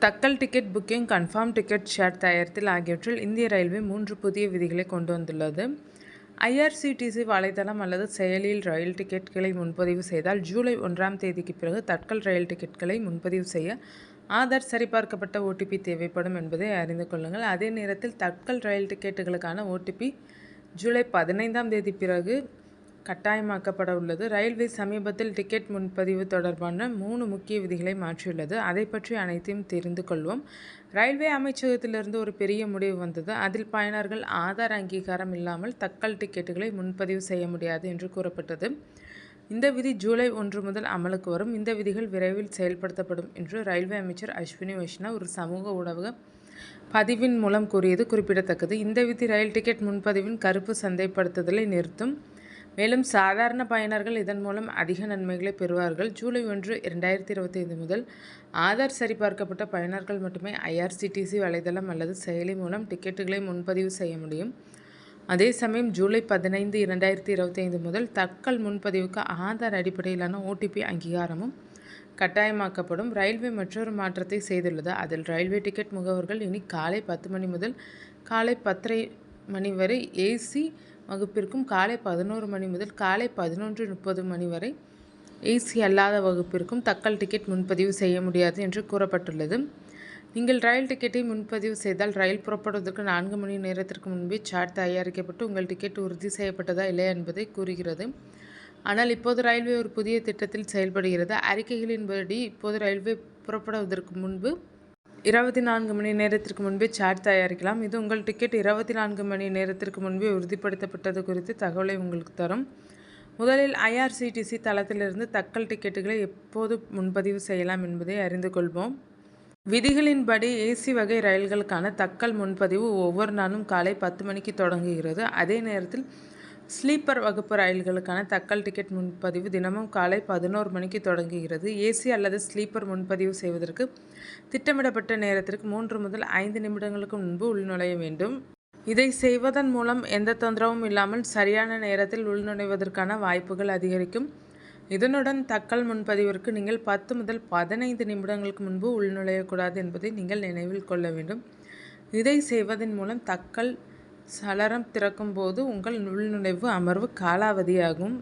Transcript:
Tatkal ticket booking, confirm ticket share தயாரித்தல் ஆகியவற்றில் இந்திய ரயில்வே 3 புதிய விதிகளை கொண்டு வந்துள்ளது. IRCTC வலைதளம் அல்லது செயலியில் ரயில் டிக்கெட்டுகளை முன்பதிவு செய்தால் ஜூலை 1ஆம் தேதிக்கு பிறகு தட்கல் ரயில் டிக்கெட்டுகளை முன்பதிவு செய்ய ஆதார் சரிபார்க்கப்பட்ட OTP தேவைப்படும் என்பதை அறிந்து கொள்ளுங்கள். அதே நேரத்தில் தட்கல் ரயில் டிக்கெட்டுகளுக்கான OTP ஜூலை 15ஆம் தேதி பிறகு கட்டாயமாக்கப்பட உள்ளது. ரயில்வே சமீபத்தில் டிக்கெட் முன்பதிவு தொடர்பான 3 முக்கிய விதிகளை மாற்றியுள்ளது. அதை பற்றி அனைத்தையும் தெரிந்து கொள்வோம். ரயில்வே அமைச்சகத்திலிருந்து ஒரு பெரிய முடிவு வந்தது. அதில் பயனர்கள் ஆதார் அங்கீகாரம் இல்லாமல் தட்கல் டிக்கெட்டுகளை முன்பதிவு செய்ய முடியாது என்று கூறப்பட்டது. இந்த விதி ஜூலை 1 முதல் அமலுக்கு வரும். இந்த விதிகள் விரைவில் செயல்படுத்தப்படும் என்று ரயில்வே அமைச்சர் அஸ்வினி வைஷ்ணவ் ஒரு சமூக ஊடக பதிவின் மூலம் கூறியது குறிப்பிடத்தக்கது. இந்த விதி ரயில் டிக்கெட் முன்பதிவின் கருப்பு சந்தைப்படுத்துதலை நிறுத்தும். மேலும் சாதாரண பயனர்கள் இதன் மூலம் அதிக நன்மைகளை பெறுவார்கள். ஜூலை 1, 2025 முதல் ஆதார் சரிபார்க்கப்பட்ட பயனர்கள் மட்டுமே IRCTC வலைதளம் அல்லது செயலி மூலம் டிக்கெட்டுகளை முன்பதிவு செய்ய முடியும். அதே சமயம் ஜூலை 15, 2025 முதல் தட்கல் முன்பதிவுக்கு ஆதார் அடிப்படையிலான OTP அங்கீகாரமும் கட்டாயமாக்கப்படும். ரயில்வே மற்றொரு மாற்றத்தை செய்துள்ளது. அதில் ரயில்வே டிக்கெட் முகவர்கள் இனி காலை 10 மணி முதல் காலை 10:30 மணி வரை AC வகுப்பிற்கும், காலை 11 மணி முதல் காலை 11:30 மணி வரை AC அல்லாத வகுப்பிற்கும் தட்கல் டிக்கெட் முன்பதிவு செய்ய முடியாது என்று கூறப்பட்டுள்ளது. நீங்கள் ரயில் டிக்கெட்டை முன்பதிவு செய்தால் ரயில் புறப்படுவதற்கு 4 மணி நேரத்திற்கு முன்பே சார்ட் தயாரிக்கப்பட்டு உங்கள் டிக்கெட் உறுதி செய்யப்பட்டதா இல்லையா என்பதை கூறுகிறது. ஆனால் இப்போது ரயில்வே ஒரு புதிய திட்டத்தில் செயல்படுகிறது. அறிக்கைகளின்படி இப்போது ரயில்வே புறப்படுவதற்கு முன்பு 24 மணி நேரத்திற்கு முன்பே சார்ட் தயாரிக்கலாம். இது உங்கள் டிக்கெட் 24 மணி நேரத்திற்கு முன்பே உறுதிப்படுத்தப்பட்டது குறித்து தகவலை உங்களுக்கு தரும். முதலில் IRCTC தளத்திலிருந்து தட்கல் டிக்கெட்டுகளை எப்போது முன்பதிவு செய்யலாம் என்பதை அறிந்து கொள்வோம். விதிகளின்படி AC வகை ரயில்களுக்கான தட்கல் முன்பதிவு ஒவ்வொரு நாளும் காலை 10 மணிக்கு தொடங்குகிறது. அதே நேரத்தில் ஸ்லீப்பர் வகுப்பு ரயில்களுக்கான தட்கல் டிக்கெட் முன்பதிவு தினமும் காலை 11 மணிக்கு தொடங்குகிறது. AC அல்லது ஸ்லீப்பர் முன்பதிவு செய்வதற்கு திட்டமிடப்பட்ட நேரத்திற்கு 3 முதல் 5 நிமிடங்களுக்கு முன்பு உள்நுழைய வேண்டும். இதை செய்வதன் மூலம் எந்த தொந்தரவும் இல்லாமல் சரியான நேரத்தில் உள்நுழைவதற்கான வாய்ப்புகள் அதிகரிக்கும். இதனுடன் தட்கல் முன்பதிவிற்கு நீங்கள் 10 முதல் 15 நிமிடங்களுக்கு முன்பு உள்நுழையக்கூடாது என்பதை நீங்கள் நினைவில் கொள்ள வேண்டும். இதை செய்வதன் மூலம் தட்கல் சலரம் திறக்கும் போது உங்கள் உள்நுழைவு அமர்வு காலாவதியாகும்.